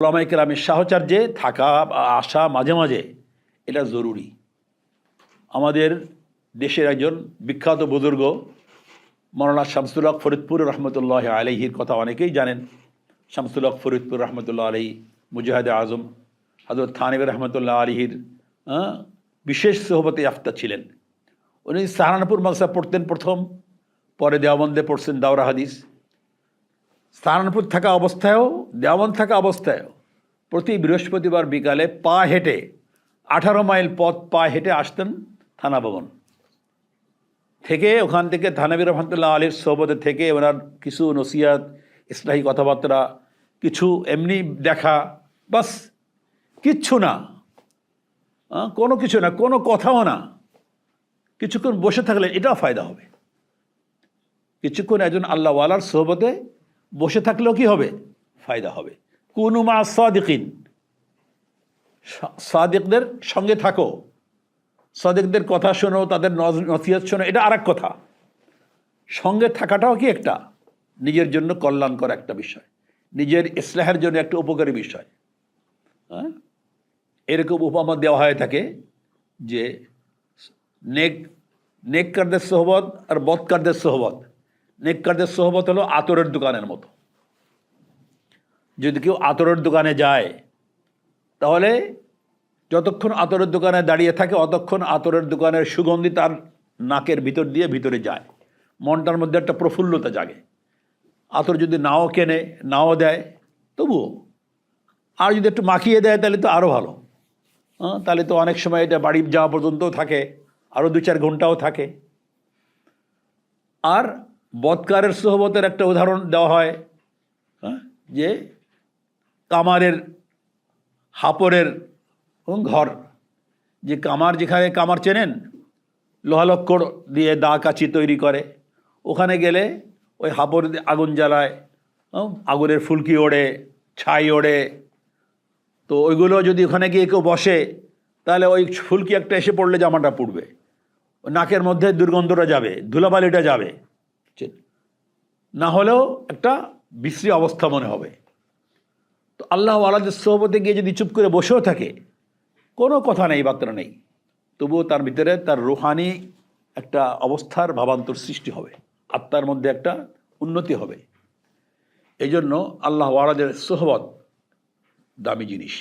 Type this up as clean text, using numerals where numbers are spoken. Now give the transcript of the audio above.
ওলামায়ে কেরামের সাহচর্যে থাকা বা আসা মাঝে মাঝে এটা জরুরি। আমাদের দেশের একজন বিখ্যাত বুজুর্গ মৌলানা শামসুল হক ফরিদপুর রহমতুল্লাহ আলাইহির কথা অনেকেই জানেন। শামসুল হক ফরিদপুর রহমতুল্লাহ আলাইহি মুজাহিদে আজম হযরত থানভী রহমতুল্লাহ আলাইহির বিশেষ সোহবতে ইয়াফতা ছিলেন। উনি সাহারানপুর মাদ্রাসা পড়তেন প্রথম, পরে দেওবন্দে পড়ছেন দাওরা হাদিস। সাহারানপুর থাকা অবস্থায়ও দেওবন্দ থাকা অবস্থায়ও প্রতি বৃহস্পতিবার বিকালে পা হেঁটে 18 মাইল পথ পা হেঁটে আসতেন থানা ভবন থেকে। ওখান থেকে থানভী রহমতুল্লাহ আলীর সোহবতে থেকে ওনার কিছু নসিহত, ইসলাহি কথাবার্তা, কিছু এমনি দেখা, বাস কিচ্ছু না, কোনো কিছু না, কোনো কথাও না, কিছুক্ষণ বসে থাকলে এটাও ফায়দা হবে। কিছুক্ষণ একজন আল্লাহওয়ালার সোহবতে বসে থাকলেও কি হবে? ফায়দা হবে। কুনু মা সাদিকিন, সাদিকদের সঙ্গে থাকো, সাদিকদের কথা শোনো, তাদের নসিহত শোনো, এটা আর এক কথা। সঙ্গে থাকাটাও কি একটা নিজের জন্য কল্যাণকর একটা বিষয়, নিজের ইসলাহের জন্য একটা উপকারী বিষয়। এরকম উপমা দেওয়া হয়ে থাকে যে নেককারদের সোহবত আর বদকারদের সোহবত। নেককারদের সোহবত হলো আতরের দোকানের মতো। যদি কেউ আতরের দোকানে যায় তাহলে যতক্ষণ আতরের দোকানে দাঁড়িয়ে থাকে অতক্ষণ আতরের দোকানের সুগন্ধি তার নাকের ভিতর দিয়ে ভিতরে যায়, মনটার মধ্যে একটা প্রফুল্লতা জাগে। আতর যদি নাও কেনে, নাও দেয়, তবুও আর যদি একটু মাখিয়ে দেয় তাহলে তো আরও ভালো। তাহলে তো অনেক সময় এটা বাড়ি যাওয়া পর্যন্তও থাকে, আরও 2-4 ঘন্টাও থাকে। আর বদকারের সোহবতের একটা উদাহরণ দেওয়া হয়, যে কামারের হাপরের ঘর, যে কামার, যেখানে কামার চেনেন, লোহালক্কর দিয়ে দা কাচি তৈরি করে, ওখানে গেলে ওই হাপর আগুন জ্বালায়, আগুনের ফুলকি ওড়ে, ছাই ওড়ে। তো ওইগুলো যদি ওখানে গিয়ে কেউ বসে তাহলে ওই ফুলকি একটা এসে পড়লে জামাটা পুড়বে, নাকের মধ্যে দুর্গন্ধটা যাবে, ধুলাবালিটা যাবে, না হলেও একটা বিশ্রী অবস্থা মনে হবে। তো আল্লাহ আলাদের সোহবতে গিয়ে যদি চুপ করে বসেও থাকে, কোনো কথা নেই, বার্তা নেই, তবুও তার ভিতরে তার রুহানি একটা অবস্থার ভাবান্তর সৃষ্টি হবে, আত্মার মধ্যে একটা উন্নতি হবে। এই জন্য আল্লাহ আলাদের সোহবত দামি জিনিস।